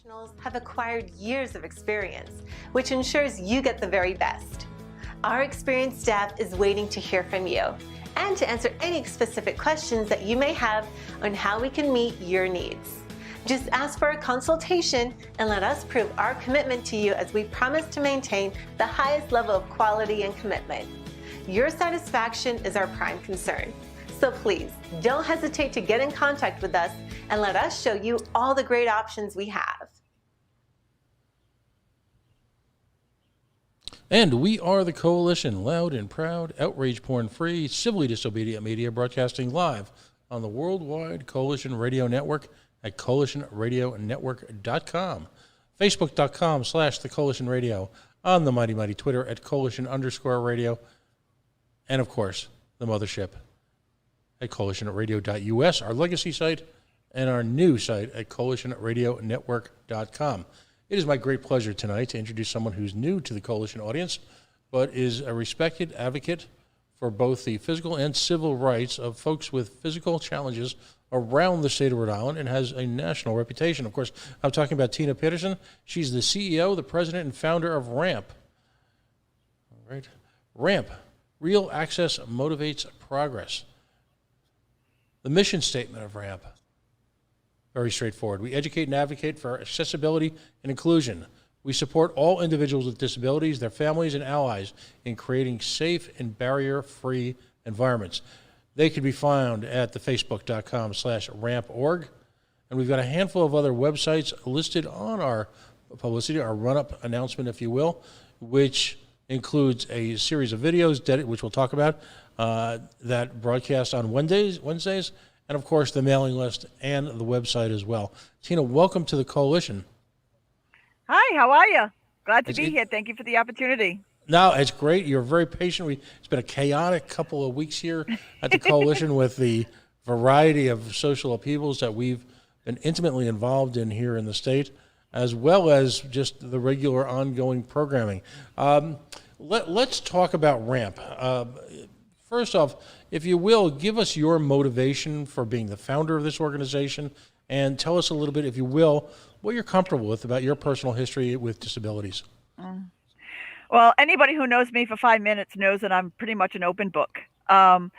professionals have acquired years of experience, which ensures you get the very best. Our experienced staff is waiting to hear from you and to answer any specific questions that you may have on how we can meet your needs. Just ask for a consultation and let us prove our commitment to you as we promise to maintain the highest level of quality and commitment. Your satisfaction is our prime concern. So please, don't hesitate to get in contact with us and let us show you all the great options we have. And we are the Coalition, loud and proud, outrage porn-free, civilly disobedient media broadcasting live on the worldwide Coalition Radio Network at coalitionradionetwork.com, facebook.com/the Coalition Radio, on the mighty, mighty Twitter at coalition_radio, and of course, the mothership at coalitionradio.us, our legacy site, and our new site at coalitionradionetwork.com. It is my great pleasure tonight to introduce someone who's new to the Coalition audience, but is a respected advocate for both the physical and civil rights of folks with physical challenges around the state of Rhode Island and has a national reputation. Of course, I'm talking about Tina Pedersen. She's the CEO, the president, and founder of RAMP. All right. RAMP, Real Access Motivates Progress. The mission statement of RAMP, very straightforward. We educate and advocate for accessibility and inclusion. We support all individuals with disabilities, their families, and allies in creating safe and barrier-free environments. They can be found at the facebook.com/ramp.org. And we've got a handful of other websites listed on our publicity, our run-up announcement, if you will, which includes a series of videos, which we'll talk about, that broadcast on Wednesdays, and of course the mailing list and the website as well. Tina, welcome to the Coalition. Hi, how are you? Glad to be here. Thank you for the opportunity. No, it's great. You're very patient. It's been a chaotic couple of weeks here at the Coalition with the variety of social upheavals that we've been intimately involved in here in the state, as well as just the regular ongoing programming. Let's talk about RAMP. First off, if you will, give us your motivation for being the founder of this organization and tell us a little bit, if you will, what you're comfortable with about your personal history with disabilities. Well, anybody who knows me for 5 minutes knows that I'm pretty much an open book. I'm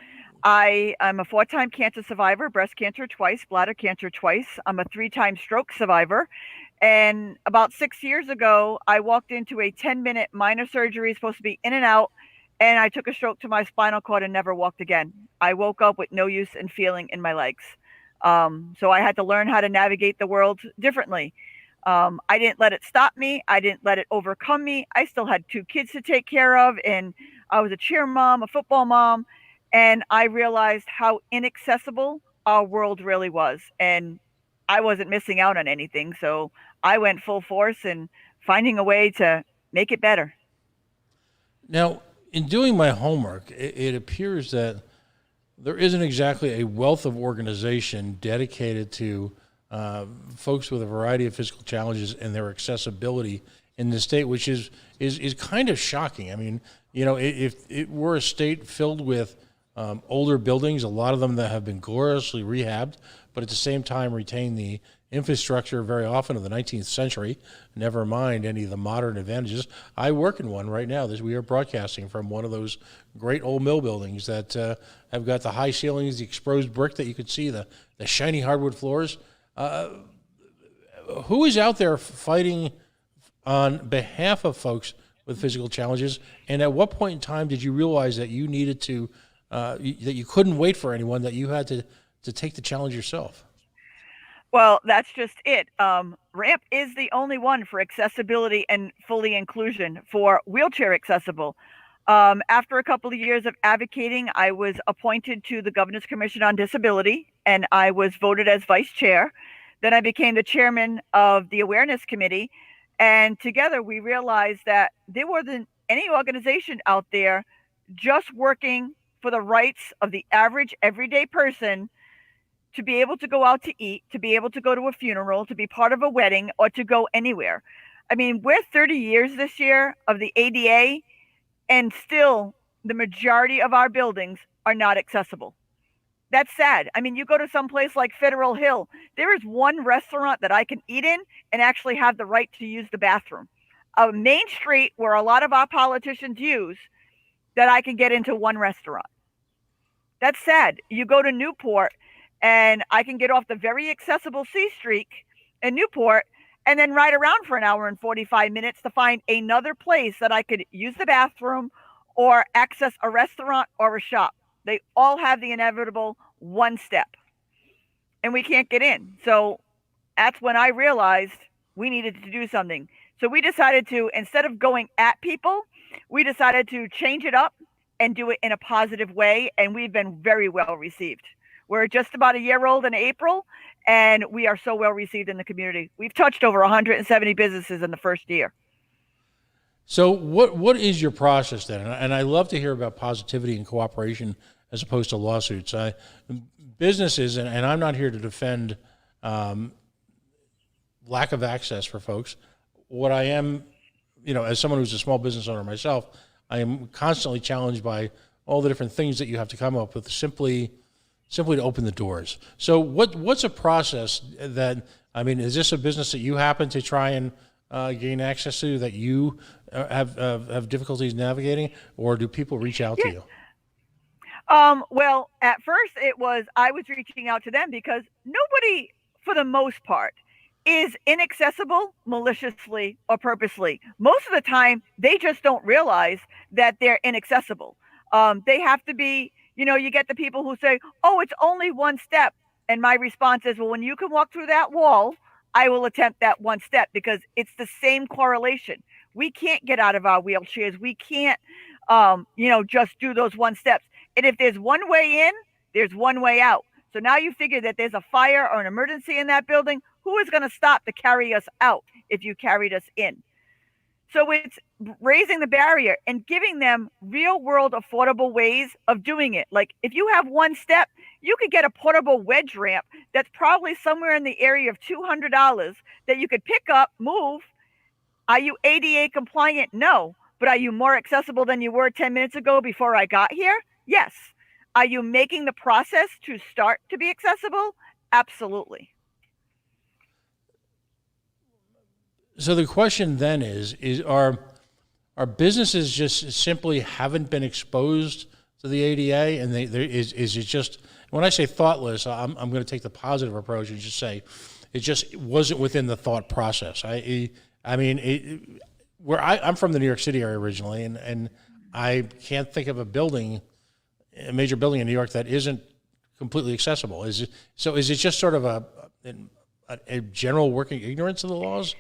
a 4-time cancer survivor, breast cancer twice, bladder cancer twice. I'm a 3-time stroke survivor. And about 6 years ago, I walked into a 10-minute minor surgery, supposed to be in and out, and I took a stroke to my spinal cord and never walked again. I woke up with no use and feeling in my legs. So I had to learn how to navigate the world differently. I didn't let it stop me. I didn't let it overcome me. I still had 2 kids to take care of, and I was a cheer mom, a football mom, and I realized how inaccessible our world really was. And I wasn't missing out on anything. So I went full force in finding a way to make it better. Now, in doing my homework, it appears that there isn't exactly a wealth of organization dedicated to folks with a variety of physical challenges and their accessibility in the state, which is kind of shocking. I mean, you know, if it were a state filled with older buildings, a lot of them that have been gloriously rehabbed, but at the same time retain the infrastructure very often of the 19th century, never mind any of the modern advantages. I work in one right now. We are broadcasting from one of those great old mill buildings that have got the high ceilings, the exposed brick that you could see, the shiny hardwood floors. Who is out there fighting on behalf of folks with physical challenges, and at what point in time did you realize that you needed to, that you couldn't wait for anyone, that you had to take the challenge yourself? Well, that's just it. RAMP is the only one for accessibility and fully inclusion for wheelchair accessible. After a couple of years of advocating, I was appointed to the Governor's Commission on Disability, and I was voted as vice chair. Then I became the chairman of the Awareness Committee, and together we realized that there wasn't any organization out there just working for the rights of the average everyday person to be able to go out to eat, to be able to go to a funeral, to be part of a wedding, or to go anywhere. I mean, we're 30 years this year of the ADA, and still the majority of our buildings are not accessible. That's sad. I mean, you go to some place like Federal Hill, there is one restaurant that I can eat in and actually have the right to use the bathroom. A main street where a lot of our politicians use, that I can get into one restaurant. That's sad. You go to Newport and I can get off the very accessible C Street in Newport and then ride around for an hour and 45 minutes to find another place that I could use the bathroom or access a restaurant or a shop. They all have the inevitable one step, and we can't get in. So that's when I realized we needed to do something. So we decided to, instead of going at people, we decided to change it up and do it in a positive way. And we've been very well received. We're just about a year old in April, and we are so well received in the community. We've touched over 170 businesses in the first year. So what is your process then? And I love to hear about positivity and cooperation as opposed to lawsuits. Businesses, and I'm not here to defend lack of access for folks. What I am, as someone who's a small business owner myself, I am constantly challenged by all the different things that you have to come up with simply to open the doors. So what's a process that, is this a business that you happen to try and gain access to, that you have difficulties navigating, or do people reach out to you? Well, at first I was reaching out to them because nobody, for the most part, is inaccessible maliciously or purposely. Most of the time, they just don't realize that they're inaccessible. They have to be, you get the people who say, oh, it's only one step. And my response is, well, when you can walk through that wall, I will attempt that one step, because it's the same correlation. We can't get out of our wheelchairs. We can't, just do those one steps. And if there's one way in, there's one way out. So now you figure that there's a fire or an emergency in that building. Who is going to stop to carry us out if you carried us in? So it's raising the barrier and giving them real world affordable ways of doing it. Like if you have one step, you could get a portable wedge ramp that's probably somewhere in the area of $200 that you could pick up, move. Are you ADA compliant? No. But are you more accessible than you were 10 minutes ago before I got here? Yes. Are you making the process to start to be accessible? Absolutely. So the question then is are businesses just simply haven't been exposed to the ADA, and is it just, when I say thoughtless, I'm going to take the positive approach and just say it just wasn't within the thought process. I'm from the New York City area originally, and I can't think of a major building in New York that isn't completely accessible. Is it just sort of a general working ignorance of the laws?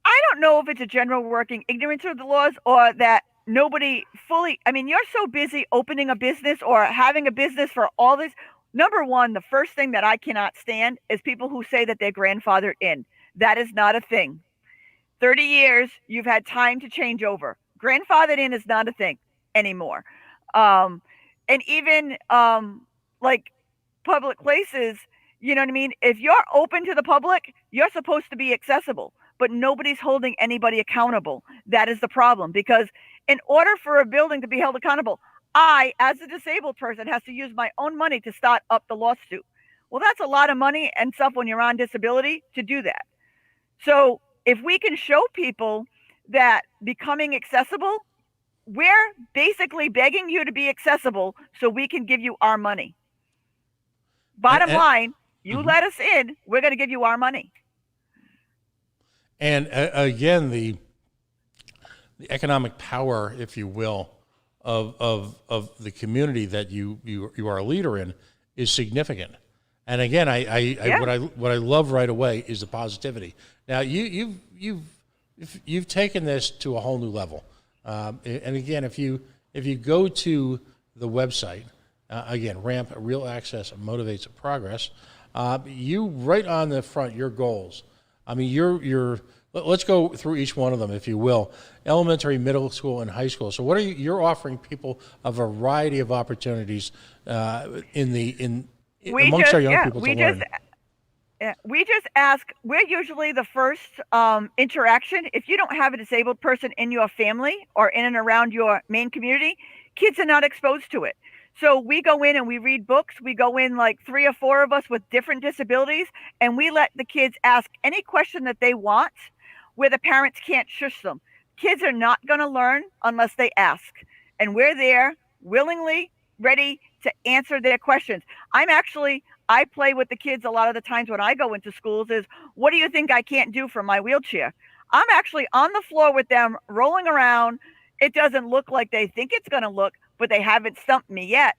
I don't know if it's a general working ignorance of the laws, or that nobody fully, you're so busy opening a business or having a business for all this. Number one, the first thing that I cannot stand is people who say that they're grandfathered in. That is not a thing. 30 years, you've had time to change over. Grandfathered in is not a thing anymore. And even like public places, you know what I mean? If you're open to the public, you're supposed to be accessible, but nobody's holding anybody accountable. That is the problem, because in order for a building to be held accountable, I, as a disabled person, has to use my own money to start up the lawsuit. Well, that's a lot of money and stuff when you're on disability to do that. So if we can show people that becoming accessible, we're basically begging you to be accessible so we can give you our money. Bottom line, you let us in, we're going to give you our money. And again, the economic power, if you will, of the community that you are a leader in is significant. And again, what I love right away is the positivity. Now you've taken this to a whole new level. And again, if you go to the website, again, RAMP, Real Access Motivates Progress, you right on the front, your goals. Let's go through each one of them, if you will. Elementary, middle school, and high school. So what are you're offering people a variety of opportunities amongst our young people to learn. We just ask, we're usually the first interaction. If you don't have a disabled person in your family or in and around your main community, kids are not exposed to it. So we go in and we read books. We go in like 3 or 4 of us with different disabilities, and we let the kids ask any question that they want where the parents can't shush them. Kids are not going to learn unless they ask. And we're there willingly ready to answer their questions. I play with the kids a lot of the times when I go into schools is, what do you think I can't do from my wheelchair? I'm actually on the floor with them, rolling around. It doesn't look like they think it's going to look, but they haven't stumped me yet.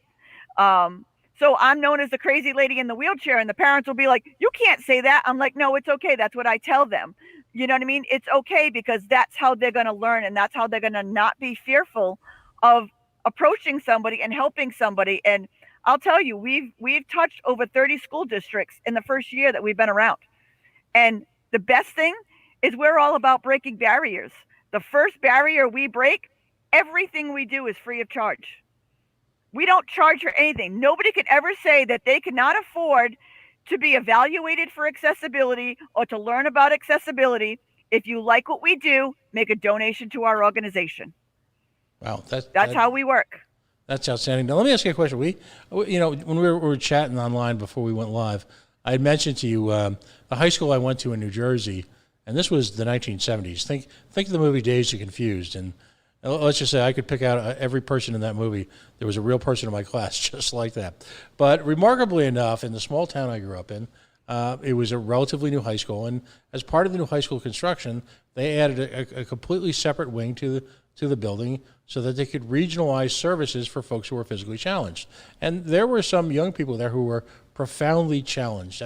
So I'm known as the crazy lady in the wheelchair, and the parents will be like, you can't say that. I'm like, no, it's okay. That's what I tell them. You know what I mean? It's okay, because that's how they're going to learn, and that's how they're going to not be fearful of approaching somebody and helping somebody. And I'll tell you, we've touched over 30 school districts in the first year that we've been around. And the best thing is we're all about breaking barriers. The first barrier we break, everything we do is free of charge. We don't charge for anything. Nobody can ever say that they cannot afford to be evaluated for accessibility or to learn about accessibility. If you like what we do, make a donation to our organization. Wow, that's how we work. That's outstanding. Now, let me ask you a question. When we were chatting online before we went live, I had mentioned to you the high school I went to in New Jersey, and this was the 1970s. Think of the movie Dazed and Confused, and let's just say I could pick out every person in that movie. There was a real person in my class just like that. But remarkably enough, in the small town I grew up in, it was a relatively new high school, and as part of the new high school construction, they added a completely separate wing to the building so that they could regionalize services for folks who were physically challenged. And there were some young people there who were profoundly challenged.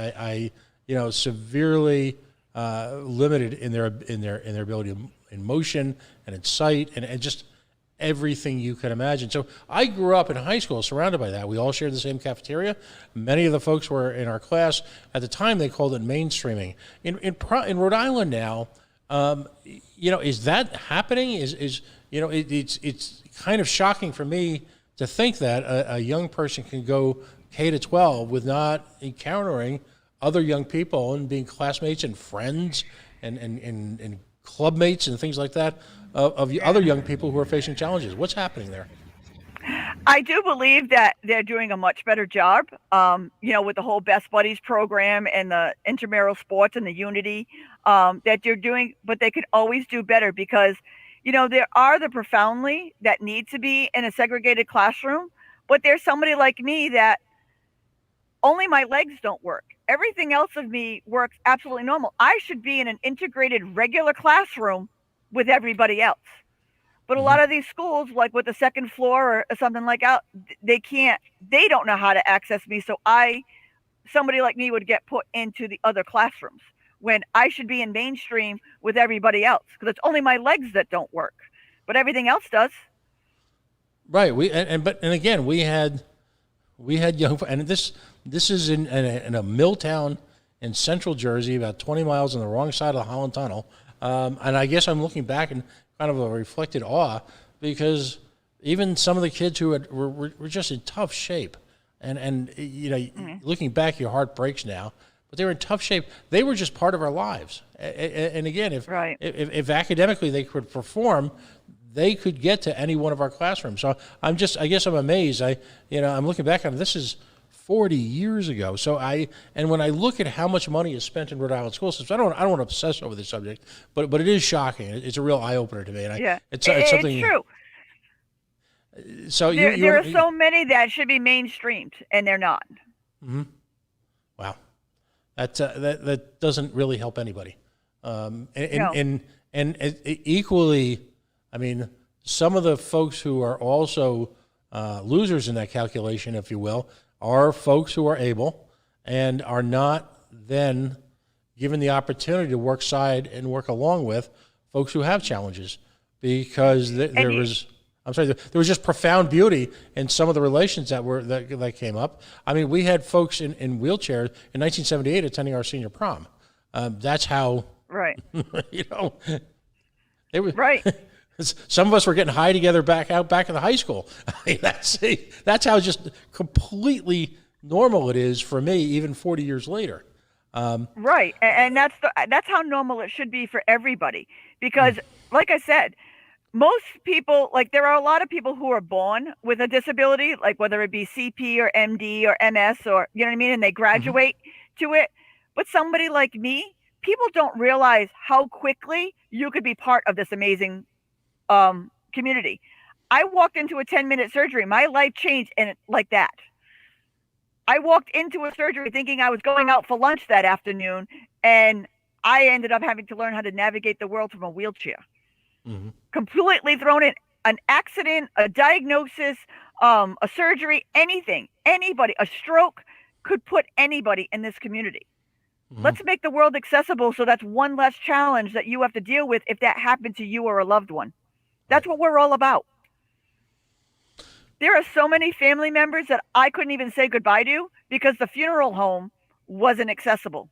Severely limited in their ability in motion and in sight and just everything you can imagine. So I grew up in high school surrounded by that. We all shared the same cafeteria. Many of the folks were in our class. At the time, they called it mainstreaming. In Rhode Island now, is that happening? It's kind of shocking for me to think that a young person can go K to 12 with not encountering other young people and being classmates and friends and clubmates and things like that of other young people who are facing challenges. What's happening there? I do believe that they're doing a much better job, with the whole Best Buddies program and the intramural sports and the unity that they're doing, but they could always do better because, there are the profoundly that need to be in a segregated classroom, but there's somebody like me that only my legs don't work. Everything else of me works absolutely normal. I should be in an integrated regular classroom with everybody else. But a lot of these schools, like with the second floor or something like that, they don't know how to access me. So somebody like me would get put into the other classrooms when I should be in mainstream with everybody else because it's only my legs that don't work, but everything else does. Right. We had young, and this is in a mill town in central Jersey, about 20 miles on the wrong side of the Holland Tunnel. And I guess I'm looking back in kind of a reflected awe because even some of the kids who were just in tough shape, and looking back, your heart breaks now. But they were in tough shape. They were just part of our lives. And again, if academically they could perform, they could get to any one of our classrooms. So I guess I'm amazed. I'm looking back on it. This is 40 years ago. So when I look at how much money is spent in Rhode Island school systems, I don't want to obsess over this subject, but it is shocking. It's a real eye opener to me. And it's something. It's true. So there are so many that should be mainstreamed, and they're not. Mm-hmm. Wow, that doesn't really help anybody. No. And equally, I mean, some of the folks who are also losers in that calculation, if you will, are folks who are able and are not then given the opportunity to work side and work along with folks who have challenges because there was just profound beauty in some of the relations that came up. I mean, we had folks in wheelchairs in 1978 attending our senior prom. That's how, right. They were right. Some of us were getting high together back in the high school. I mean, that's how just completely normal it is for me, even 40 years later. Right, and that's how normal it should be for everybody. Because, like I said, most people, like there are a lot of people who are born with a disability, like whether it be CP or MD or MS or, you know what I mean? And they graduate to it. But somebody like me, people don't realize how quickly you could be part of this amazing community. I walked into a 10-minute surgery. My life changed like that. I walked into a surgery thinking I was going out for lunch that afternoon, and I ended up having to learn how to navigate the world from a wheelchair. Completely thrown in an accident, a diagnosis, a surgery, anything, anybody, a stroke could put anybody in this community. Let's make the world accessible so that's one less challenge that you have to deal with if that happened to you or a loved one. That's what we're all about. There are so many family members that I couldn't even say goodbye to because the funeral home wasn't accessible.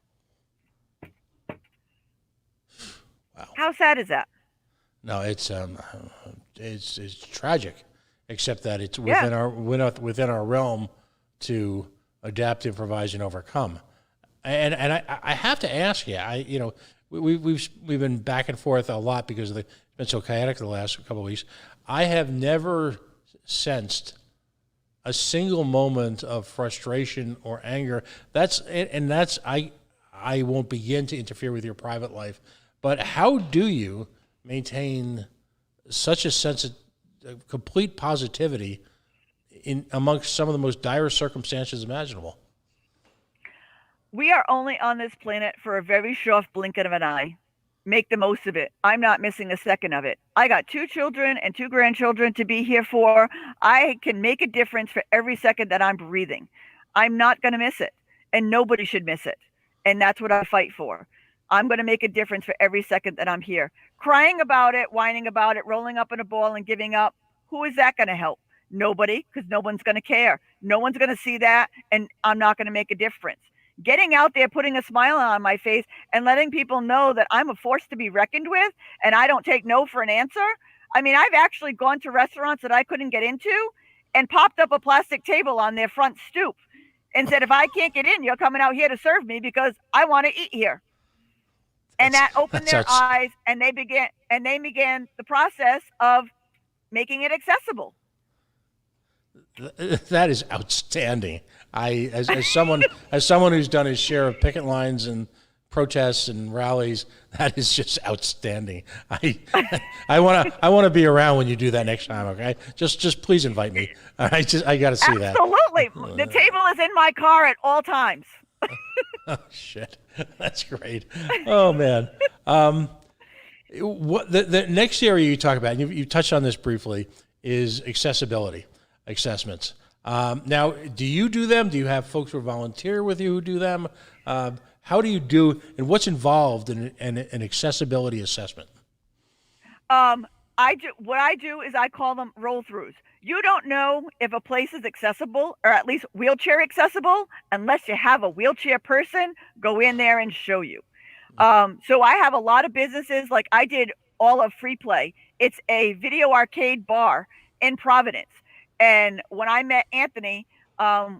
Wow. How sad is that? No, it's tragic, except that it's within our realm to adapt, improvise, and overcome. And I have to ask you, we've been back and forth a lot because it's been so chaotic the last couple of weeks. I have never sensed a single moment of frustration or anger. I won't begin to interfere with your private life, but how do you maintain such a sense of complete positivity amongst some of the most dire circumstances imaginable? We are only on this planet for a very short blink of an eye. Make the most of it. I'm not missing a second of it. I got 2 children and 2 grandchildren to be here for. I can make a difference for every second that I'm breathing. I'm not going to miss it, and nobody should miss it. And that's what I fight for. I'm going to make a difference for every second that I'm here. Crying about it, whining about it, rolling up in a ball and giving up. Who is that going to help? Nobody, because no one's going to care. No one's going to see that, and I'm not going to make a difference. Getting out there, putting a smile on my face and letting people know that I'm a force to be reckoned with and I don't take no for an answer. I mean, I've actually gone to restaurants that I couldn't get into and popped up a plastic table on their front stoop and said, if I can't get in, you're coming out here to serve me because I want to eat here. And that opened their eyes, and they began the process of making it accessible. That is outstanding. As someone who's done his share of picket lines and protests and rallies, that is just outstanding. I want to be around when you do that next time. Okay, just please invite me. I got to see that. Absolutely, the table is in my car at all times. Oh shit, that's great. Oh man, what the next area you talk about, and you touched on this briefly, is accessibility assessments. Now, do you do them? Do you have folks who volunteer with you who do them? How do you do, and what's involved in an accessibility assessment? What I do is I call them roll-throughs. You don't know if a place is accessible, or at least wheelchair accessible, unless you have a wheelchair person go in there and show you. So I have a lot of businesses, like I did all of Free Play. It's a video arcade bar in Providence. And when I met Anthony,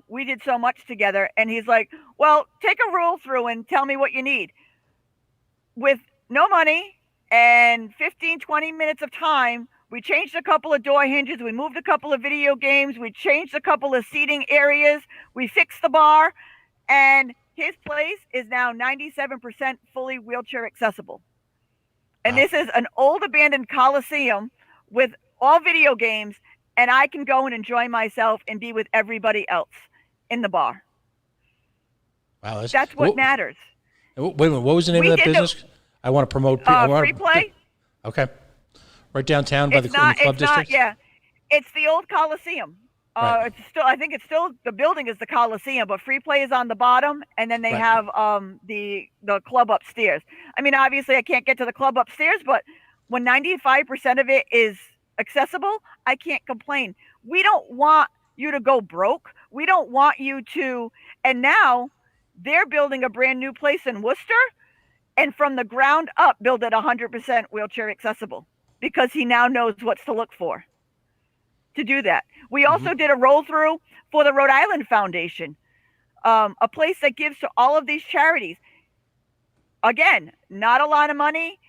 we did so much together, and he's like, well, take a roll through and tell me what you need. With no money and 15, 20 minutes of time, we changed a couple of door hinges, we moved a couple of video games, we changed a couple of seating areas, we fixed the bar, and his place is now 97% fully wheelchair accessible. And this is an old abandoned Coliseum with all video games, and I can go and enjoy myself and be with everybody else in the bar. Wow, that's what matters. Wait a minute, what was the name of that business? I want to promote. Free Play. Okay, right downtown by the club district. Yeah, it's the old Coliseum. Right. It's still, I think it's still, the building is the Coliseum, but Free Play is on the bottom, and then they have the club upstairs. I mean, obviously I can't get to the club upstairs, but when 95% of it is accessible, I can't complain. We don't want you to go broke. We don't want you to, and now they're building a brand new place in Worcester, and from the ground up build it 100% wheelchair accessible, because he now knows what's to look for to do that. We also did a roll through for the Rhode Island Foundation, a place that gives to all of these charities. Again, not a lot of money.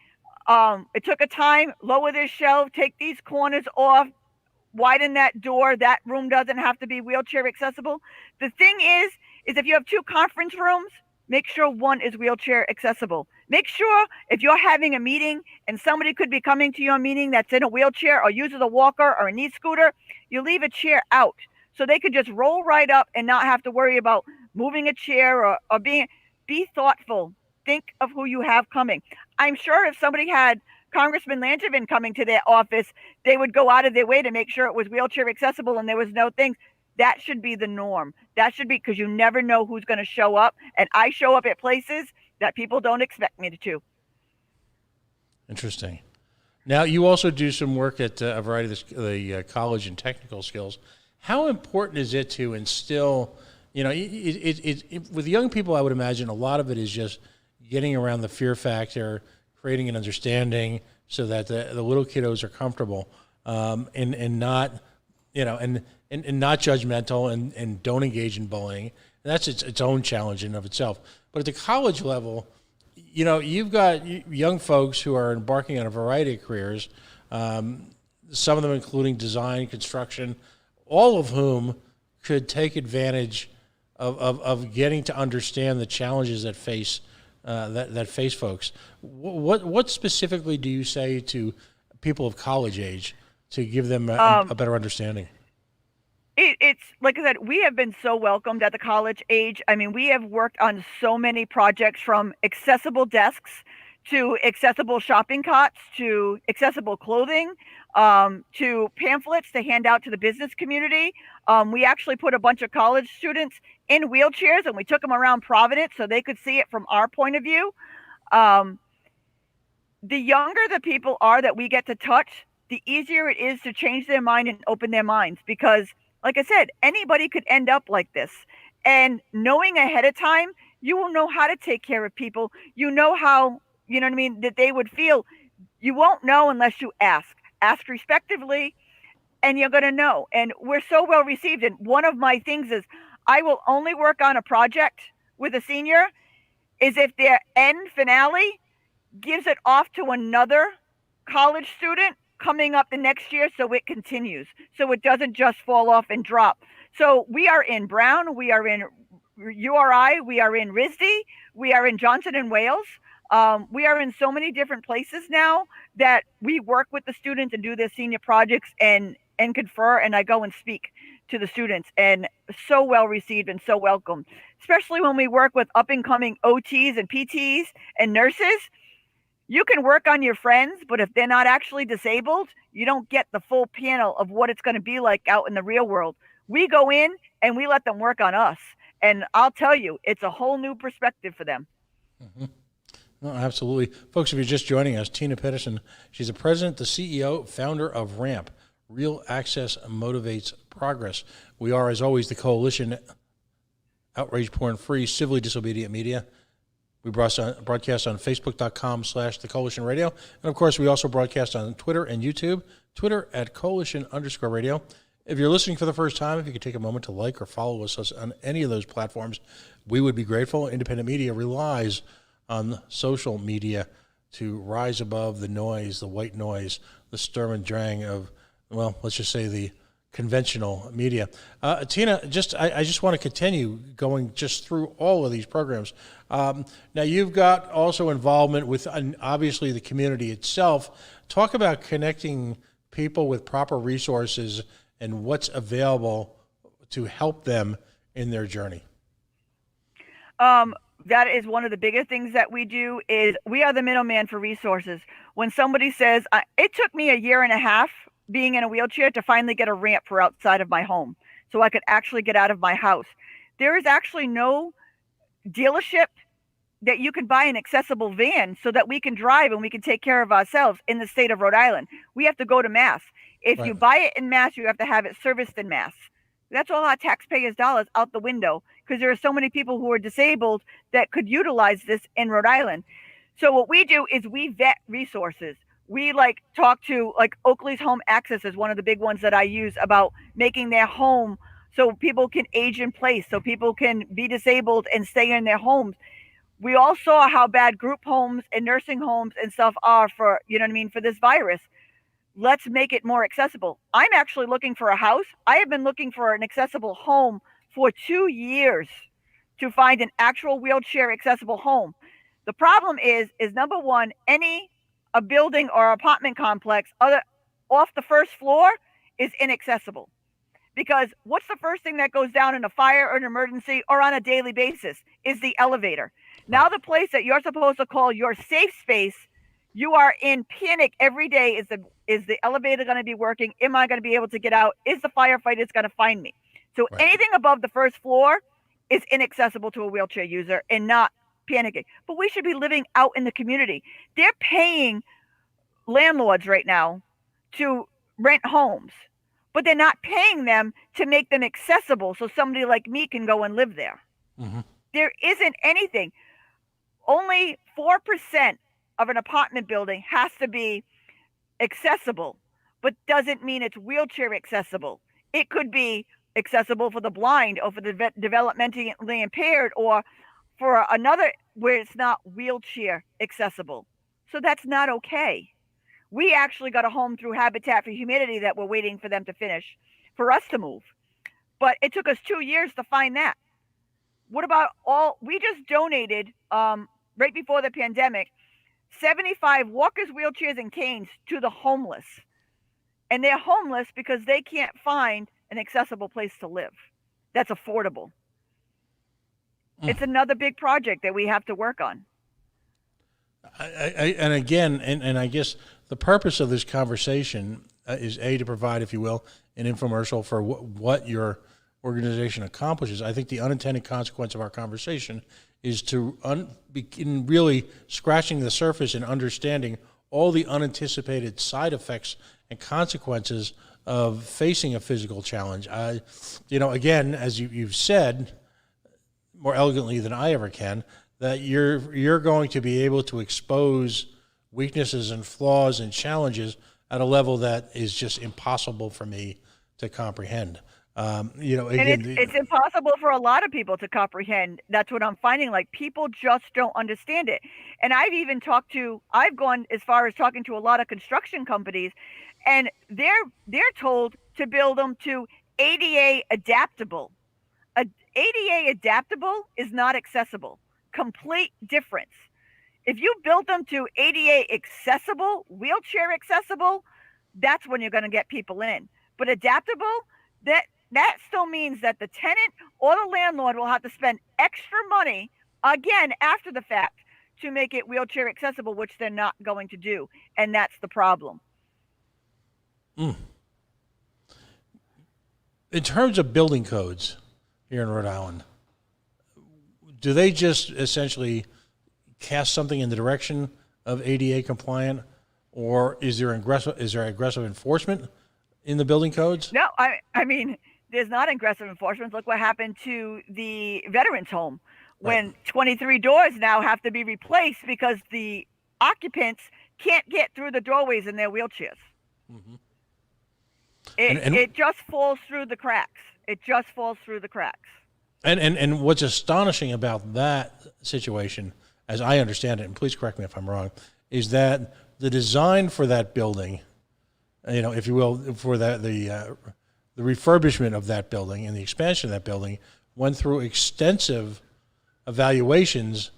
It took a time, lower this shelf, take these corners off, widen that door. That room doesn't have to be wheelchair accessible. The thing is if you have two conference rooms, make sure one is wheelchair accessible. Make sure if you're having a meeting and somebody could be coming to your meeting that's in a wheelchair or uses a walker or a knee scooter, you leave a chair out so they could just roll right up and not have to worry about moving a chair or be thoughtful. Think of who you have coming. I'm sure if somebody had Congressman Langevin coming to their office, they would go out of their way to make sure it was wheelchair accessible and there was no things. That should be the norm. That should be, because you never know who's going to show up. And I show up at places that people don't expect me to. Interesting. Now, you also do some work at a variety of the college and technical skills. How important is it to instill, with young people, I would imagine a lot of it is just getting around the fear factor, creating an understanding so that the little kiddos are comfortable and not, and not judgmental and don't engage in bullying. And that's its own challenge in and of itself. But at the college level, you've got young folks who are embarking on a variety of careers, some of them including design, construction, all of whom could take advantage of getting to understand the challenges that face that face folks. What specifically do you say to people of college age to give them a better understanding? It's like I said, we have been so welcomed at the college age. I mean, we have worked on so many projects, from accessible desks to accessible shopping carts to accessible clothing, to pamphlets to hand out to the business community. We actually put a bunch of college students in wheelchairs and we took them around Providence so they could see it from our point of view. The younger the people are that we get to touch, the easier it is to change their mind and open their minds, because like I said, anybody could end up like this. And knowing ahead of time, you will know how to take care of people. You know how, that they would feel. You won't know unless you ask. Ask respectively, and you're going to know. And we're so well received. And one of my things is I will only work on a project with a senior is if their end finale gives it off to another college student coming up the next year, so it continues, so it doesn't just fall off and drop. So we are in Brown, we are in URI, we are in RISD, we are in Johnson and Wales. We are in so many different places now that we work with the students and do their senior projects and confer, and I go and speak to the students, and so well received and so welcome, especially when we work with up and coming OTs and PTs and nurses. You can work on your friends, but if they're not actually disabled, you don't get the full panel of what it's going to be like out in the real world. We go in and we let them work on us. And I'll tell you, it's a whole new perspective for them. Mm-hmm. No, absolutely. Folks, if you're just joining us, Tina Pedersen, she's the president, the CEO, founder of RAMP, Real Access Motivates Progress. We are, as always, the Coalition Outrage Porn Free Civilly Disobedient Media. We broadcast on Facebook.com/The Coalition Radio. And of course, we also broadcast on Twitter and YouTube, Twitter at Coalition_Radio. If you're listening for the first time, if you could take a moment to like or follow us on any of those platforms, we would be grateful. Independent media relies on social media to rise above the noise, the white noise, the Sturm and Drang of, well, let's just say the conventional media. Tina, I just want to continue going just through all of these programs. Now, you've got also involvement with, obviously, the community itself. Talk about connecting people with proper resources and what's available to help them in their journey. That is one of the biggest things that we do, is we are the middleman for resources. When somebody says, it took me a year and a half being in a wheelchair to finally get a ramp for outside of my home so I could actually get out of my house. There is actually no dealership that you can buy an accessible van so that we can drive and we can take care of ourselves in the state of Rhode Island. We have to go to Mass. If you buy it in Mass, you have to have it serviced in Mass. That's all our taxpayers' dollars out the window, because there are so many people who are disabled that could utilize this in Rhode Island. So what we do is we vet resources. We talk to Oakley's Home Access is one of the big ones that I use about making their home so people can age in place, so people can be disabled and stay in their homes. We all saw how bad group homes and nursing homes and stuff are for, you know what I mean, for this virus. Let's make it more accessible. I'm actually looking for a house. I have been looking for an accessible home for 2 years to find an actual wheelchair accessible home. The problem is number one, a building or apartment complex other off the first floor is inaccessible. Because what's the first thing that goes down in a fire or an emergency or on a daily basis is the elevator. Now the place that you're supposed to call your safe space, you are in panic every day. Is the elevator going to be working? Am I going to be able to get out? Is the firefighters going to find me? So Right. anything above the first floor is inaccessible to a wheelchair user and not panicking. But we should be living out in the community. They're paying landlords right now to rent homes, but they're not paying them to make them accessible so somebody like me can go and live there. Hmm. There isn't anything. Only 4% of an apartment building has to be accessible, but doesn't mean it's wheelchair accessible. It could be accessible for the blind or for the developmentally impaired or for another where it's not wheelchair accessible. So that's not okay. We actually got a home through Habitat for Humanity that we're waiting for them to finish for us to move. But it took us 2 years to find that. What about we just donated right before the pandemic 75 walkers, wheelchairs, and canes to the homeless. And they're homeless because they can't find an accessible place to live that's affordable. It's another big project that we have to work on. And again, and I guess the purpose of this conversation is to provide, if you will, an infomercial for what your organization accomplishes. I think the unintended consequence of our conversation is to begin really scratching the surface and understanding all the unanticipated side effects and consequences of facing a physical challenge. Again, as you've said more elegantly than I ever can, that you're going to be able to expose weaknesses and flaws and challenges at a level that is just impossible for me to comprehend. And it's impossible for a lot of people to comprehend. That's what I'm finding. Like, people just don't understand it. And I've gone as far as talking to a lot of construction companies, and they're told to build them to ADA adaptable. ADA adaptable is not accessible. Complete difference. If you build them to ADA accessible, wheelchair accessible, that's when you're going to get people in. But adaptable, that still means that the tenant or the landlord will have to spend extra money, again, after the fact, to make it wheelchair accessible, which they're not going to do. And that's the problem. In terms of building codes here in Rhode Island, do they just essentially cast something in the direction of ADA compliant, or is there aggressive enforcement in the building codes? No, I mean, there's not aggressive enforcement. Look what happened to the veterans home when 23 doors now have to be replaced because the occupants can't get through the doorways in their wheelchairs. Mm-hmm. It just falls through the cracks. It just falls through the cracks. And what's astonishing about that situation, as I understand it, and please correct me if I'm wrong, is that the design for that building, if you will, for the refurbishment of that building and the expansion of that building went through extensive evaluations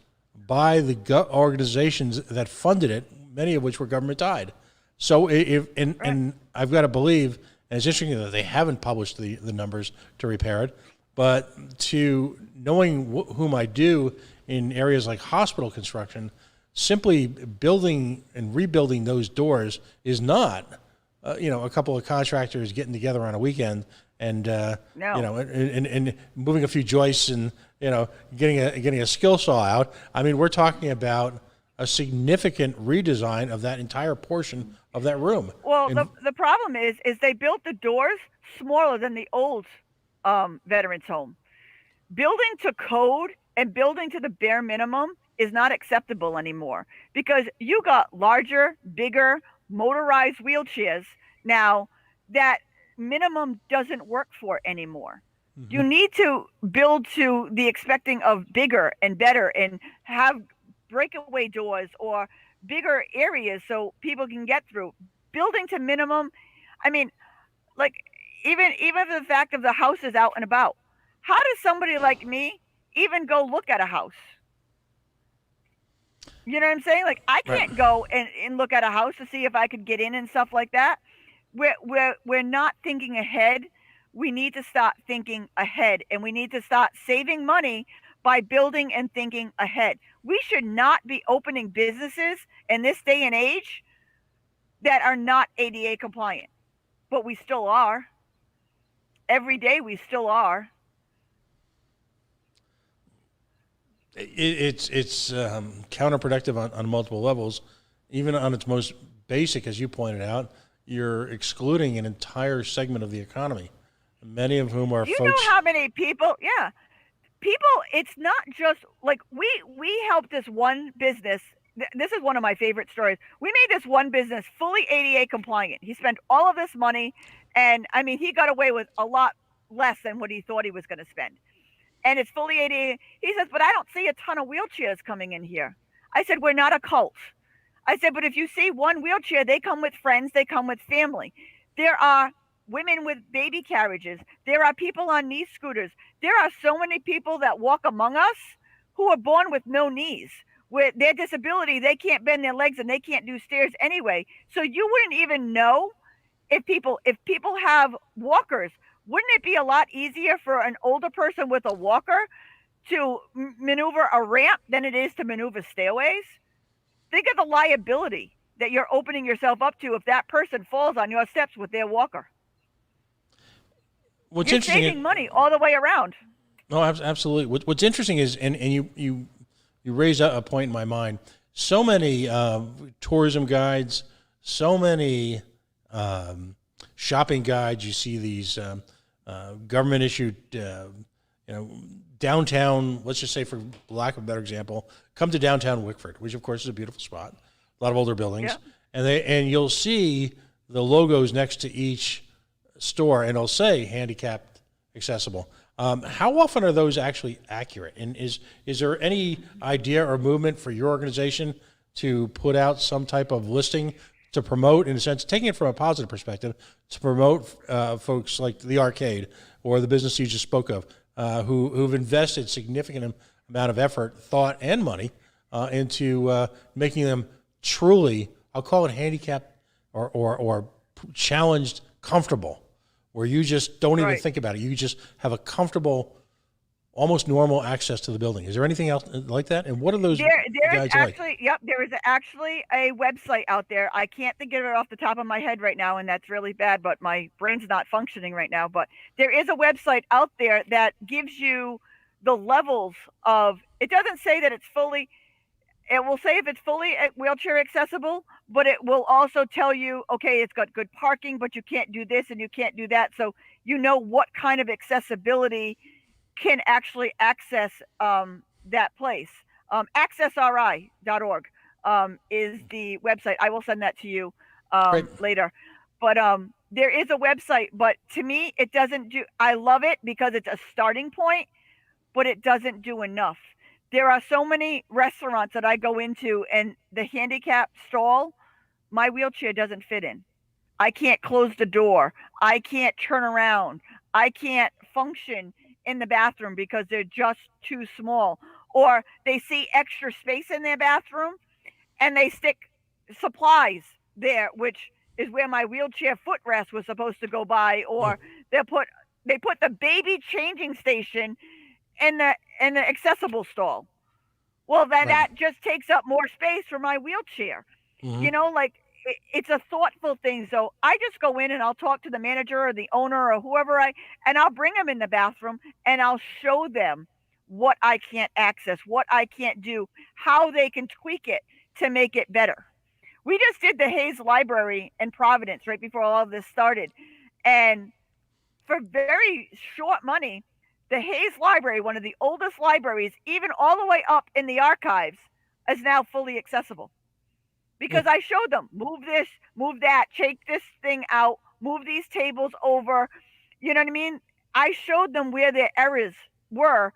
by the organizations that funded it, many of which were government tied. So and I've got to believe, and it's interesting that they haven't published the numbers to repair it, but to knowing whom I do in areas like hospital construction, simply building and rebuilding those doors is not, a couple of contractors getting together on a weekend and and moving a few joists and getting a skill saw out. I mean, we're talking about a significant redesign of that entire portion of that room. Well, the problem is they built the doors smaller than the old veterans home. Building to code and building to the bare minimum is not acceptable anymore because you got larger, bigger, motorized wheelchairs now that minimum doesn't work for anymore. You need to build to the expecting of bigger and better and have breakaway doors or bigger areas so people can get through. Building to minimum, I mean, like even the fact of the house is out and about. How does somebody like me even go look at a house? You know what I'm saying? Like I Right. can't go and look at a house to see if I could get in and stuff like that. We're not thinking ahead. We need to start thinking ahead and we need to start saving money by building and thinking ahead. We should not be opening businesses in this day and age that are not ADA compliant, but we still are. Every day we still are. It's counterproductive on multiple levels. Even on its most basic, as you pointed out, you're excluding an entire segment of the economy, many of whom are Do you folks. know how many people? Yeah, people. It's not just like we helped this one business. This is one of my favorite stories. We made this one business fully ADA compliant. He spent all of this money, and I mean, he got away with a lot less than what he thought he was going to spend. And it's fully ADA. He says, but I don't see a ton of wheelchairs coming in here. I said, we're not a cult. I said, but if you see one wheelchair, they come with friends, they come with family. There are women with baby carriages. There are people on knee scooters. There are so many people that walk among us who are born with no knees. With their disability, they can't bend their legs and they can't do stairs anyway. So you wouldn't even know if people have walkers. Wouldn't it be a lot easier for an older person with a walker to maneuver a ramp than it is to maneuver stairways? Think of the liability that you're opening yourself up to if that person falls on your steps with their walker. What's You're interesting? saving money all the way around. No, absolutely. What's interesting is, and you raise a point in my mind. So many tourism guides, so many shopping guides. You see these government issued, downtown. Let's just say, for lack of a better example, come to downtown Wickford, which of course is a beautiful spot, a lot of older buildings, and you'll see the logos next to each store, and it'll say handicapped accessible. How often are those actually accurate? And is there any idea or movement for your organization to put out some type of listing to promote, in a sense, taking it from a positive perspective, to promote folks like the arcade or the business you just spoke of, who've invested significant amount of effort, thought, and money into making them truly, I'll call it handicapped or challenged comfortable, where you just don't even think about it. You just have a comfortable, almost normal access to the building. Is there anything else like that? And what are those there guys is actually, like? yep, there is actually a website out there. I can't think of it off the top of my head right now, and that's really bad, but my brain's not functioning right now. But there is a website out there that gives you the levels of, it doesn't say that it's fully, it will say if it's fully wheelchair accessible, but it will also tell you, okay, it's got good parking, but you can't do this and you can't do that. So you know what kind of accessibility can actually access that place. Accessri.org is the website. I will send that to you later. But there is a website, but to me, it doesn't do, I love it because it's a starting point, but it doesn't do enough. There are so many restaurants that I go into, and the handicap stall, my wheelchair doesn't fit in. I can't close the door. I can't turn around. I can't function in the bathroom because they're just too small. Or they see extra space in their bathroom and they stick supplies there, which is where my wheelchair footrest was supposed to go by. Or they put the baby changing station in the accessible stall. Well, then that just takes up more space for my wheelchair. You know, like it's a thoughtful thing. So I just go in and I'll talk to the manager or the owner or whoever and I'll bring them in the bathroom and I'll show them what I can't access, what I can't do, how they can tweak it to make it better. We just did the Hayes Library in Providence right before all of this started. And for very short money, the Hayes Library, one of the oldest libraries, even all the way up in the archives, is now fully accessible. Because I showed them, move this, move that, take this thing out, move these tables over. You know what I mean? I showed them where their errors were,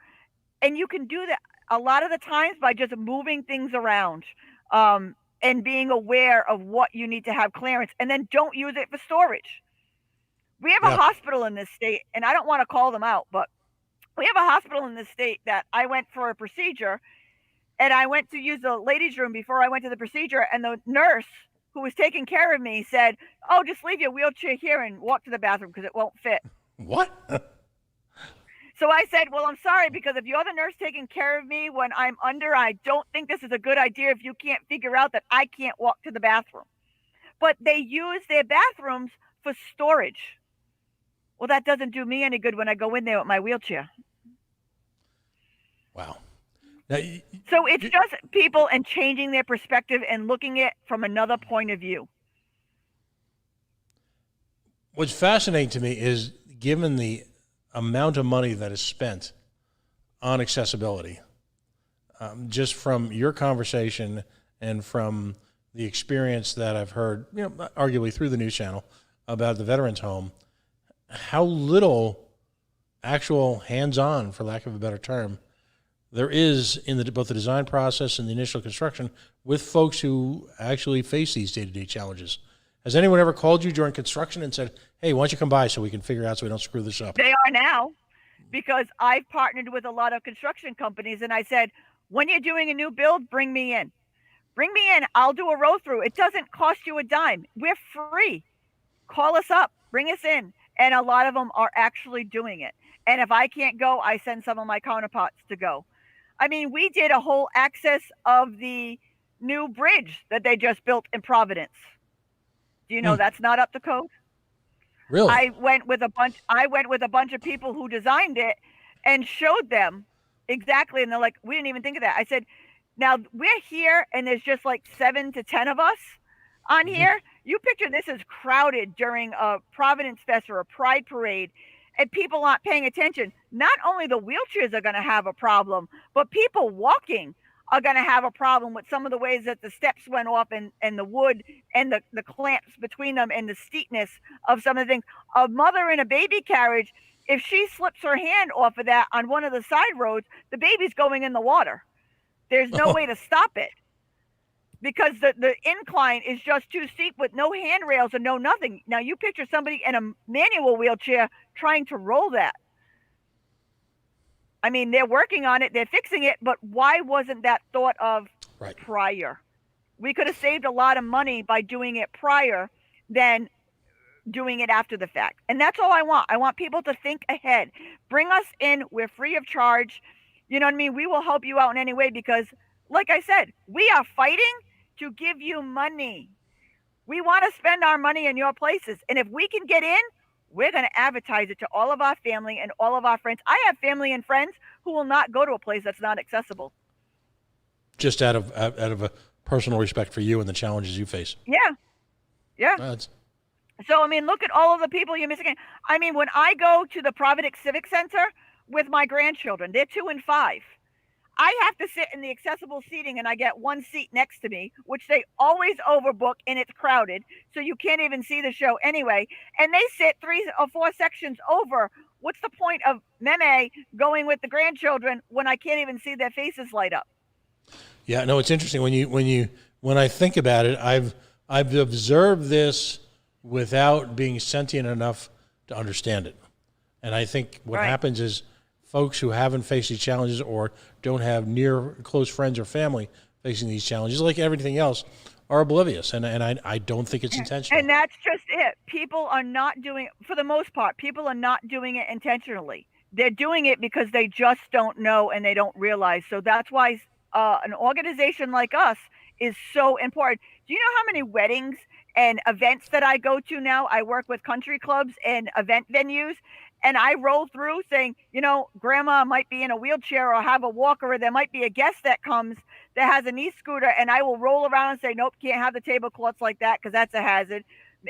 and you can do that a lot of the times by just moving things around, and being aware of what you need to have clearance, and then don't use it for storage. We have a Yeah. hospital in this state, and I don't want to call them out, but we have a hospital in this state that I went for a procedure, and I went to use the ladies' room before I went to the procedure, and the nurse who was taking care of me said, "Oh, just leave your wheelchair here and walk to the bathroom because it won't fit." What? So I said, "Well, I'm sorry, because if you're the nurse taking care of me when I'm under, I don't think this is a good idea if you can't figure out that I can't walk to the bathroom." But they use their bathrooms for storage. Well, that doesn't do me any good when I go in there with my wheelchair. Wow. Now, So it's just people and changing their perspective and looking at it from another point of view. what's fascinating to me is, given the amount of money that is spent on accessibility, just from your conversation and from the experience that I've heard, arguably through the news channel about the Veterans Home, how little actual hands-on, for lack of a better term, there is in both the design process and the initial construction with folks who actually face these day-to-day challenges. Has anyone ever called you during construction and said, "Hey, why don't you come by so we can figure out so we don't screw this up"? They are now, because I've partnered with a lot of construction companies, and I said, when you're doing a new build, bring me in. Bring me in. I'll do a roll through. It doesn't cost you a dime. We're free. Call us up. Bring us in. And a lot of them are actually doing it. And if I can't go, I send some of my counterparts to go. I mean, we did a whole access of the new bridge that they just built in Providence. Do you know that's not up to code? Really? I went with a bunch of people who designed it and showed them exactly, and they're like, "We didn't even think of that." I said, "Now we're here and there's just like 7 to 10 of us on here. You picture this is crowded during a Providence Fest or a Pride Parade, and people aren't paying attention. Not only the wheelchairs are going to have a problem, but people walking are going to have a problem with some of the ways that the steps went off, and the wood and the clamps between them and the steepness of some of the things. A mother in a baby carriage, if she slips her hand off of that on one of the side roads, the baby's going in the water. There's no way to stop it, because the incline is just too steep with no handrails and no nothing. Now you picture somebody in a manual wheelchair trying to roll that. I mean, they're working on it, they're fixing it, but why wasn't that thought of prior? We could have saved a lot of money by doing it prior than doing it after the fact. And that's all I want. I want people to think ahead. Bring us in. We're free of charge. You know what I mean? We will help you out in any way, because, like I said, we are fighting to give you money. We want to spend our money in your places. And if we can get in, we're going to advertise it to all of our family and all of our friends. I have family and friends who will not go to a place that's not accessible. Just out of a personal respect for you and the challenges you face. Yeah. So, I mean, look at all of the people you're missing. I mean, when I go to the Providence Civic Center with my grandchildren, they're 2 and 5. I have to sit in the accessible seating, and I get one seat next to me, which they always overbook, and it's crowded, so you can't even see the show anyway. And they sit 3 or 4 sections over. What's the point of Meme going with the grandchildren when I can't even see their faces light up? Yeah, no, it's interesting when I think about it. I've observed this without being sentient enough to understand it, and I think what happens is folks who haven't faced these challenges or don't have near close friends or family facing these challenges, like everything else, are oblivious, and I don't think it's intentional. And that's just it. People are not doing it, for the most part, people are not doing it intentionally. They're doing it because they just don't know and they don't realize. So that's why an organization like us is so important. Do you know how many weddings and events that I go to now? I work with country clubs and event venues, and I roll through saying, grandma might be in a wheelchair or have a walker, or there might be a guest that comes that has an e-scooter, and I will roll around and say, nope, can't have the tablecloths like that because that's a hazard.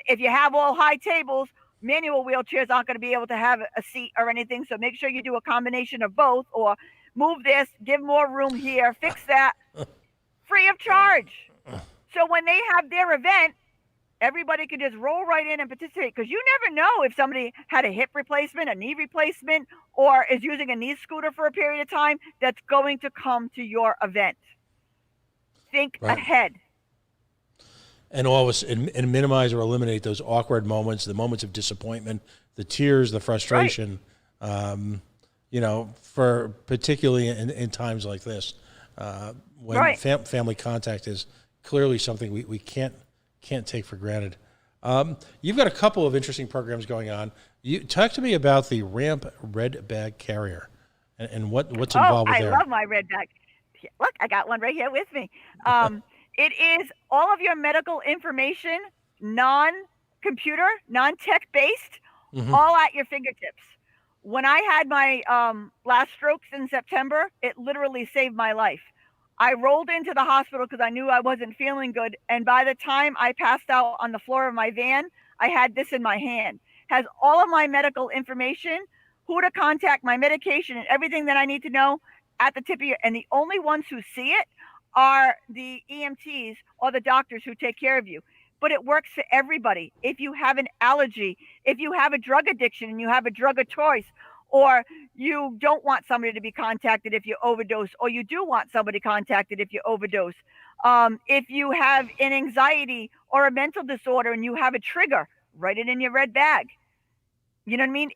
If you have all high tables, manual wheelchairs aren't going to be able to have a seat or anything, so make sure you do a combination of both, or move this, give more room here, fix that, free of charge. So when they have their event, Everybody can just roll right in and participate, because you never know if somebody had a hip replacement, a knee replacement, or is using a knee scooter for a period of time that's going to come to your event. Think Right. ahead. And and minimize or eliminate those awkward moments, the moments of disappointment, the tears, the frustration. Right. For particularly in times like this, when right. Family contact is clearly something we can't take for granted. You've got a couple of interesting programs going on. You talk to me about the Ramp Red Bag Carrier and what's involved with there. I love my red bag. Look, I got one right here with me. It is all of your medical information, non-computer, non-tech based, all at your fingertips. When I had my last strokes in September, it literally saved my life. I rolled into the hospital because I knew I wasn't feeling good. And by the time I passed out on the floor of my van, I had this in my hand. Has all of my medical information, who to contact, my medication, and everything that I need to know at the tip of your, and the only ones who see it are the EMTs or the doctors who take care of you. But it works for everybody. If you have an allergy, if you have a drug addiction and you have a drug of choice, or you don't want somebody to be contacted if you overdose, or you do want somebody contacted if you overdose. If you have an anxiety or a mental disorder and you have a trigger, write it in your red bag. You know what I mean?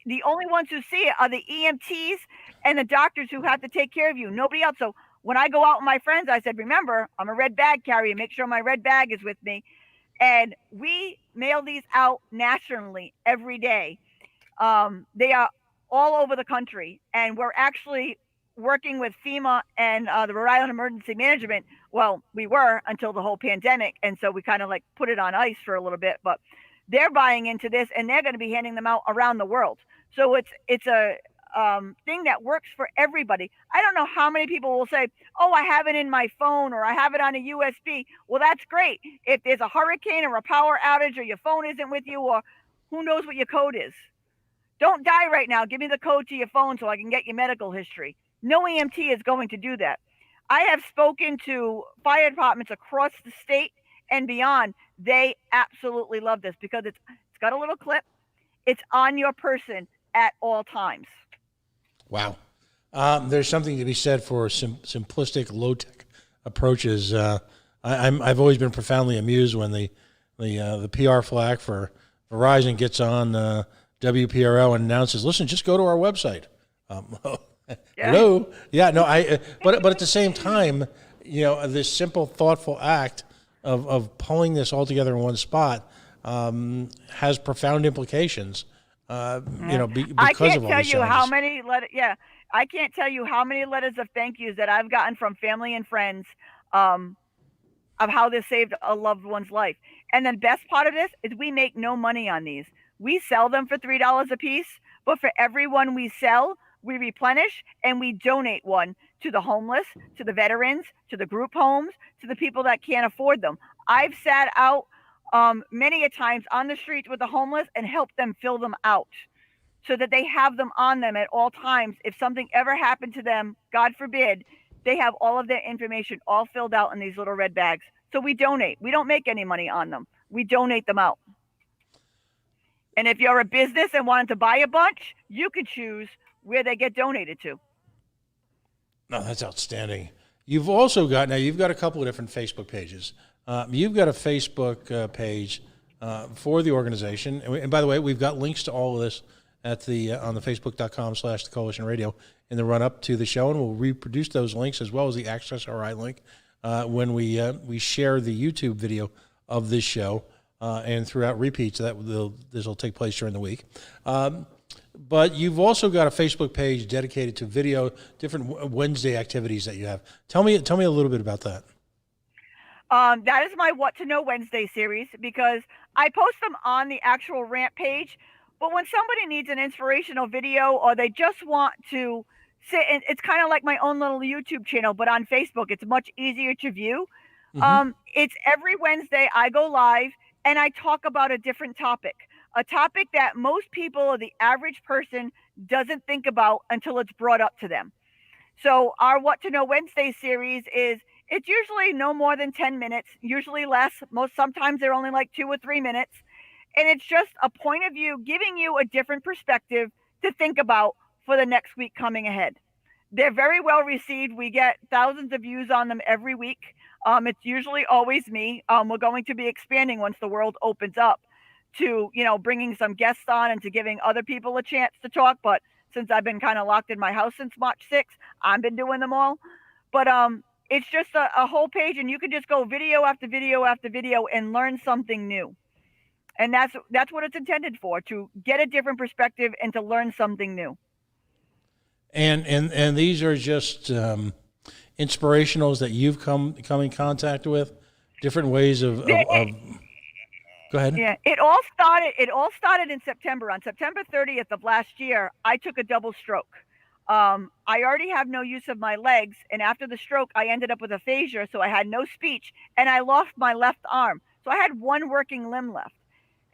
The only ones who see it are the EMTs and the doctors who have to take care of you. Nobody else. So when I go out with my friends, I said, remember, I'm a red bag carrier. Make sure my red bag is with me. And we mail these out nationally every day. They are all over the country. And we're actually working with FEMA and the Rhode Island Emergency Management. Well, we were until the whole pandemic. And so we kind of like put it on ice for a little bit. But they're buying into this, and they're going to be handing them out around the world. So it's a thing that works for everybody. I don't know how many people will say, oh, I have it in my phone, or I have it on a USB. Well, that's great. If there's a hurricane or a power outage, or your phone isn't with you, or who knows what your code is. Don't die right now. Give me the code to your phone so I can get your medical history. No EMT is going to do that. I have spoken to fire departments across the state and beyond. They absolutely love this because it's got a little clip. It's on your person at all times. Wow. There's something to be said for simplistic, low-tech approaches. I've always been profoundly amused when the PR flag for Verizon gets on WPRO and announces, "Listen, just go to our website." Hello, yeah, no, but at the same time, this simple, thoughtful act of pulling this all together in one spot has profound implications. Because I can't of all tell these you challenges. how many I can't tell you how many letters of thank yous that I've gotten from family and friends of how this saved a loved one's life. And the best part of this is we make no money on these. We sell them for $3 a piece, but for every one we sell, we replenish and we donate one to the homeless, to the veterans, to the group homes, to the people that can't afford them. I've sat out many a times on the streets with the homeless and helped them fill them out so that they have them on them at all times. If something ever happened to them, God forbid, they have all of their information all filled out in these little red bags. So we donate. We don't make any money on them. We donate them out. And if you're a business and wanted to buy a bunch, you could choose where they get donated to. No, that's outstanding. You've also got a couple of different Facebook pages. You've got a Facebook page for the organization. And by the way, we've got links to all of this at on the facebook.com/the Coalition Radio in the run up to the show. And we'll reproduce those links as well as the Access RI link when we share the YouTube video of this show and throughout repeats. This will take place during the week. But you've also got a Facebook page dedicated to video, different Wednesday activities that you have. Tell me a little bit about that. That is my What to Know Wednesday series, because I post them on the actual Ramp page. But when somebody needs an inspirational video or they just want to sit, and it's kind of like my own little YouTube channel, but on Facebook, it's much easier to view. Mm-hmm. It's every Wednesday I go live and I talk about a different topic, a topic that most people or the average person doesn't think about until it's brought up to them. So our What to Know Wednesday series is It's usually no more than 10 minutes, usually less. Sometimes they're only like 2 or 3 minutes. And it's just a point of view giving you a different perspective to think about for the next week coming ahead. They're very well received. We get thousands of views on them every week. It's usually always me. We're going to be expanding once the world opens up to, bringing some guests on and to giving other people a chance to talk. But since I've been kind of locked in my house since March 6th, I've been doing them all. But it's just a whole page, and you can just go video after video after video and learn something new. And that's what it's intended for, to get a different perspective and to learn something new. And these are just inspirationals that you've come in contact with, different ways of go ahead. Yeah, it all started in September. On September 30th of last year, I took a double stroke. I already have no use of my legs, and after the stroke, I ended up with aphasia, so I had no speech, and I lost my left arm. So I had one working limb left.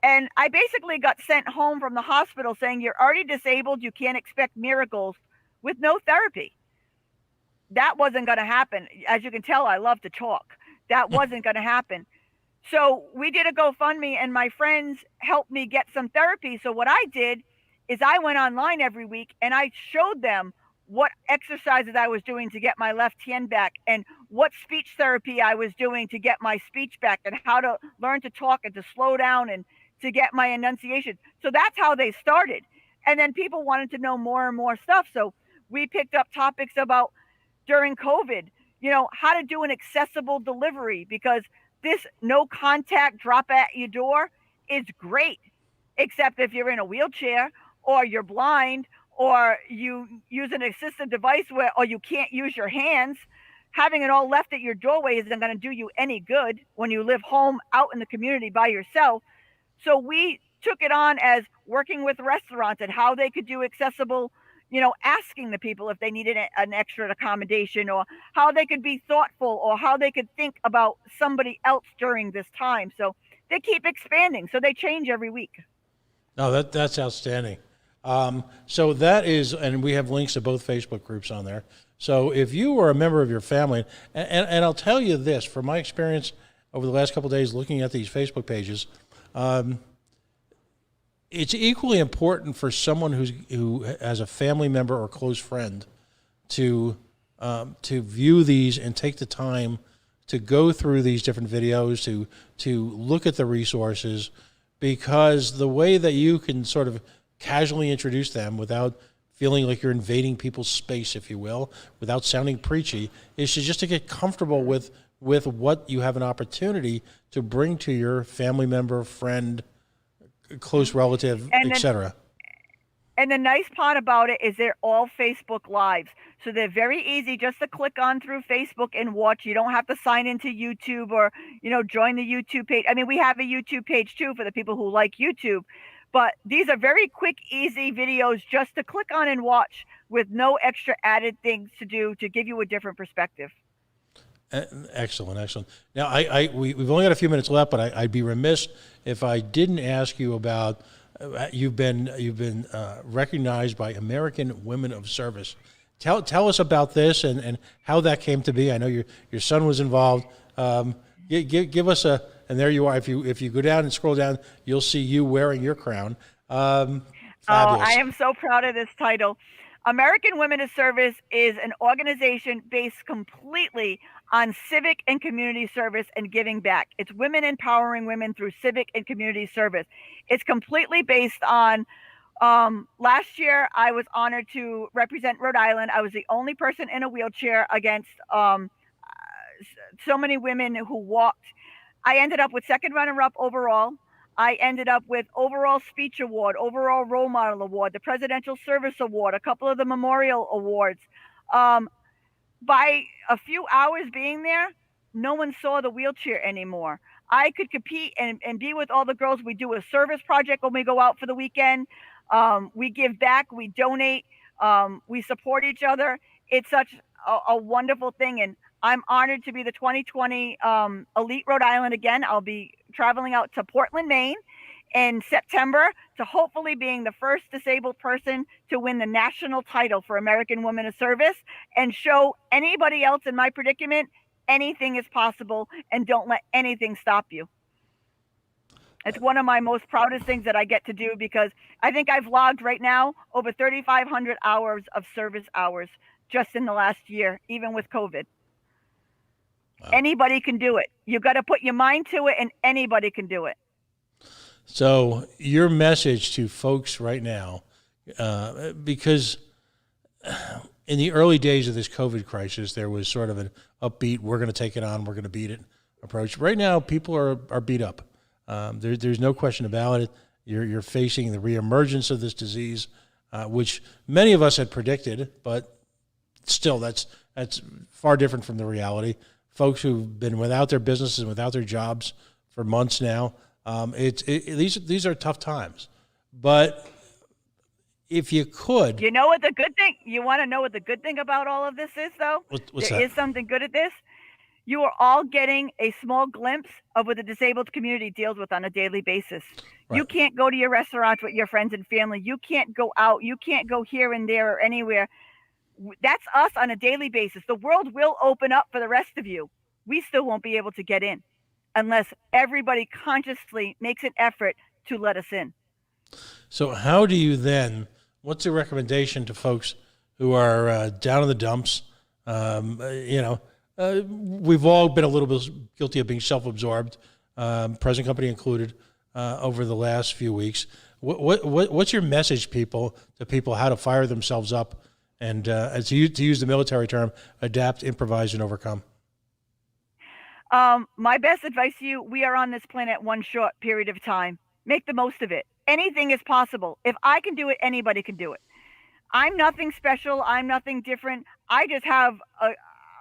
And I basically got sent home from the hospital saying, you're already disabled, you can't expect miracles, with no therapy. That wasn't going to happen. As you can tell, I love to talk. That wasn't going to happen. So we did a GoFundMe, and my friends helped me get some therapy. So what I did is I went online every week and I showed them what exercises I was doing to get my left hand back, and what speech therapy I was doing to get my speech back, and how to learn to talk and to slow down and to get my enunciation. So that's how they started. And then people wanted to know more and more stuff. So we picked up topics about, during COVID, how to do an accessible delivery, because this no contact drop at your door is great, except if you're in a wheelchair or you're blind or you use an assistive device or you can't use your hands. Having it all left at your doorway isn't going to do you any good when you live home out in the community by yourself. So we took it on as working with restaurants and how they could do accessible, asking the people if they needed an extra accommodation, or how they could be thoughtful, or how they could think about somebody else during this time. So they keep expanding. So they change every week. No, that's outstanding. So that is, and we have links to both Facebook groups on there. So if you were a member of your family, and I'll tell you this, from my experience over the last couple of days looking at these Facebook pages, it's equally important for someone who has a family member or close friend to view these and take the time to go through these different videos, to look at the resources, because the way that you can sort of casually introduce them without feeling like you're invading people's space, if you will, without sounding preachy, is just to get comfortable with what you have an opportunity to bring to your family member, friend, close relative, etc. And the nice part about it is they're all Facebook Lives. So they're very easy just to click on through Facebook and watch. You don't have to sign into YouTube or, join the YouTube page. I mean, we have a YouTube page too for the people who like YouTube. But these are very quick, easy videos just to click on and watch, with no extra added things to do to give you a different perspective. Excellent. Now, we've only got a few minutes left, but I'd be remiss if I didn't ask you about, you've been recognized by American Women of Service. Tell us about this and how that came to be. I know your son was involved. Give us and there you are. If you go down and scroll down, you'll see you wearing your crown. Fabulous. I am so proud of this title. American Women of Service is an organization based completely on civic and community service and giving back. It's women empowering women through civic and community service. It's completely based on, last year I was honored to represent Rhode Island. I was the only person in a wheelchair against so many women who walked. I ended up with second runner-up overall. I ended up with overall speech award, overall role model award, the Presidential Service Award, a couple of the memorial awards. By a few hours being there, no one saw the wheelchair anymore. I could compete and be with all the girls. We do a service project when we go out for the weekend. We give back, we donate, we support each other. It's such a wonderful thing. And I'm honored to be the 2020 Elite Rhode Island again. I'll be traveling out to Portland, Maine in September, to hopefully being the first disabled person to win the national title for American Women of Service, and show anybody else in my predicament anything is possible, and don't let anything stop you. It's one of my most proudest things that I get to do, because I think I've logged right now over 3,500 hours of service hours just in the last year, even with COVID. Wow. Anybody can do it. You got to put your mind to it, and anybody can do it. So your message to folks right now, because in the early days of this COVID crisis, there was sort of an upbeat, we're going to take it on, we're going to beat it approach. Right now, people are beat up. There's no question about it. You're facing the reemergence of this disease, which many of us had predicted, but still, that's far different from the reality. Folks who've been without their businesses, without their jobs for months now, these are tough times. But if you could, you know what the good thing? You want to know what the good thing about all of this is, though? What's there that? Is something good at this. You are all getting a small glimpse of what the disabled community deals with on a daily basis. Right. You can't go to your restaurants with your friends and family. You can't go out. You can't go here and there or anywhere. That's us on a daily basis. The world will open up for the rest of you. We still won't be able to get in unless everybody consciously makes an effort to let us in. So how do you then, what's the recommendation to folks who are down in the dumps? We've all been a little bit guilty of being self-absorbed, present company included, over the last few weeks. What's your message, to people how to fire themselves up and to use the military term, adapt, improvise, and overcome? My best advice to you: we are on this planet one short period of time. Make the most of it. Anything is possible. If I can do it, anybody can do it. I'm nothing special. I'm nothing different. I just have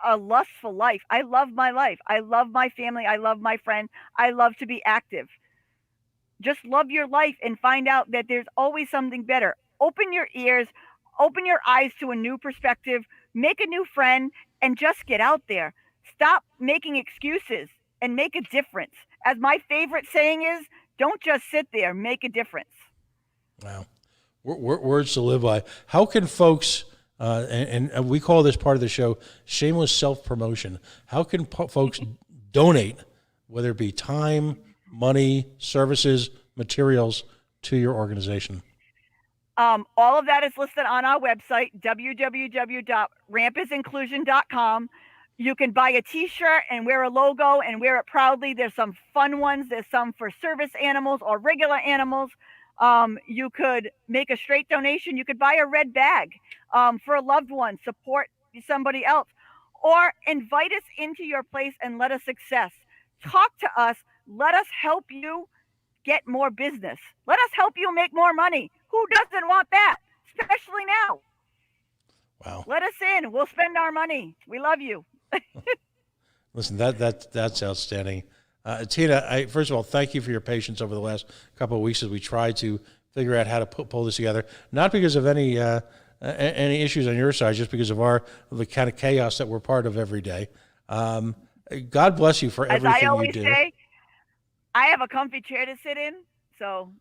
a lustful life. I love my life. I love my family. I love my friends. I love to be active. Just love your life and find out that there's always something better. Open your ears, open your eyes to a new perspective, make a new friend, and just get out there. Stop making excuses and make a difference. As my favorite saying is, don't just sit there, make a difference. Wow. Words to live by. How can folks, and we call this part of the show shameless self-promotion, how can folks donate, whether it be time, money, services, materials, to your organization? All of that is listed on our website, www.rampisinclusion.com. You can buy a t-shirt and wear a logo and wear it proudly. There's some fun ones. There's some for service animals or regular animals. You could make a straight donation. You could buy a red bag for a loved one, support somebody else, or invite us into your place and let us success. Talk to us. Let us help you get more business. Let us help you make more money. Who doesn't want that? Especially now. Wow. Let us in. We'll spend our money. We love you. Listen, that's outstanding. Tina, first of all, thank you for your patience over the last couple of weeks as we tried to figure out how to pull this together. Not because of any issues on your side, just because of the kind of chaos that we're part of every day. God bless you for everything you do. As I always say, I have a comfy chair to sit in. So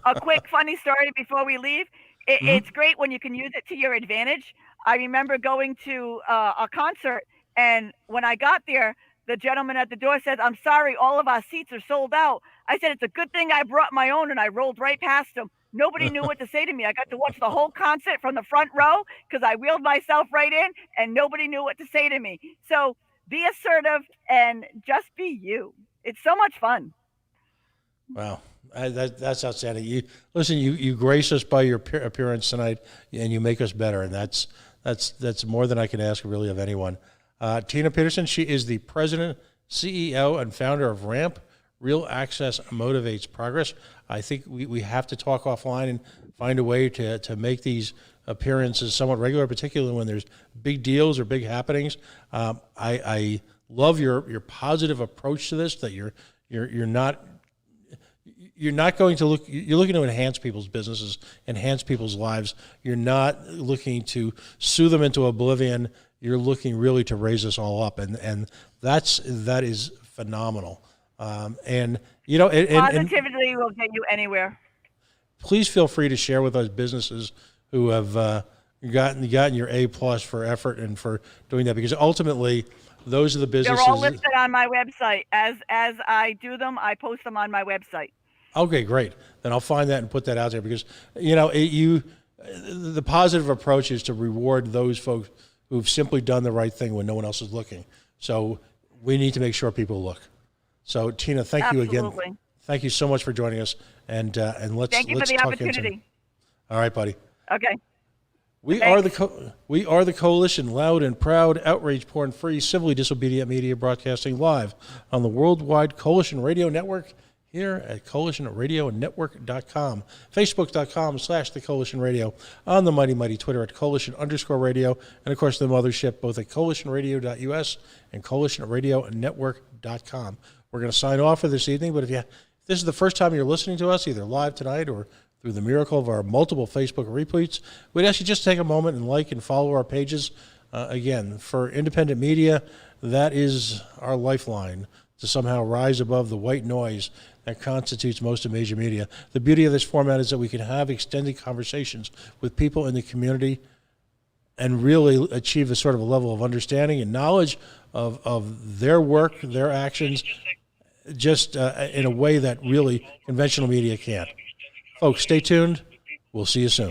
a quick funny story before we leave. It's great when you can use it to your advantage. I remember going to a concert, and when I got there, the gentleman at the door says, "I'm sorry, all of our seats are sold out." I said, "It's a good thing I brought my own," and I rolled right past him. Nobody knew what to say to me. I got to watch the whole concert from the front row because I wheeled myself right in, and nobody knew what to say to me. So be assertive and just be you. It's so much fun. Wow. That's outstanding. You grace us by your appearance tonight, and you make us better, and that's more than I can ask really of anyone. Tina Pedersen, she is the president, CEO, and founder of RAMP. Real Access Motivates Progress. I think we have to talk offline and find a way to make these appearances somewhat regular, particularly when there's big deals or big happenings. I love your positive approach to this. That you're not going to you're looking to enhance people's businesses, enhance people's lives. You're not looking to sue them into oblivion. You're looking really to raise us all up, and that is phenomenal. Positivity will get you anywhere. Please feel free to share with us businesses who have gotten your A+ for effort and for doing that, because ultimately those are the businesses. They're all listed on my website. As I do them, I post them on my website. Okay, great. Then I'll find that and put that out there because, the positive approach is to reward those folks who've simply done the right thing when no one else is looking. So we need to make sure people look. So Tina, thank you again. Thank you so much for joining us, and let's thank you let's for the talk opportunity. All right, buddy. Okay. We are the Coalition, loud and proud, outrage porn free, civilly disobedient media broadcasting live on the worldwide Coalition Radio Network here at coalitionradionetwork.com, facebook.com/the Coalition Radio, on the mighty Twitter at Coalition_radio, and of course the mothership both at coalitionradio.us and coalitionradionetwork.com. We're going to sign off for this evening, but if this is the first time you're listening to us, either live tonight or through the miracle of our multiple Facebook retweets, we'd ask you just take a moment and like and follow our pages. Again, for independent media, that is our lifeline to somehow rise above the white noise that constitutes most of major media. The beauty of this format is that we can have extended conversations with people in the community and really achieve a sort of a level of understanding and knowledge of their work, their actions, just in a way that really conventional media can't. Folks, stay tuned. We'll see you soon.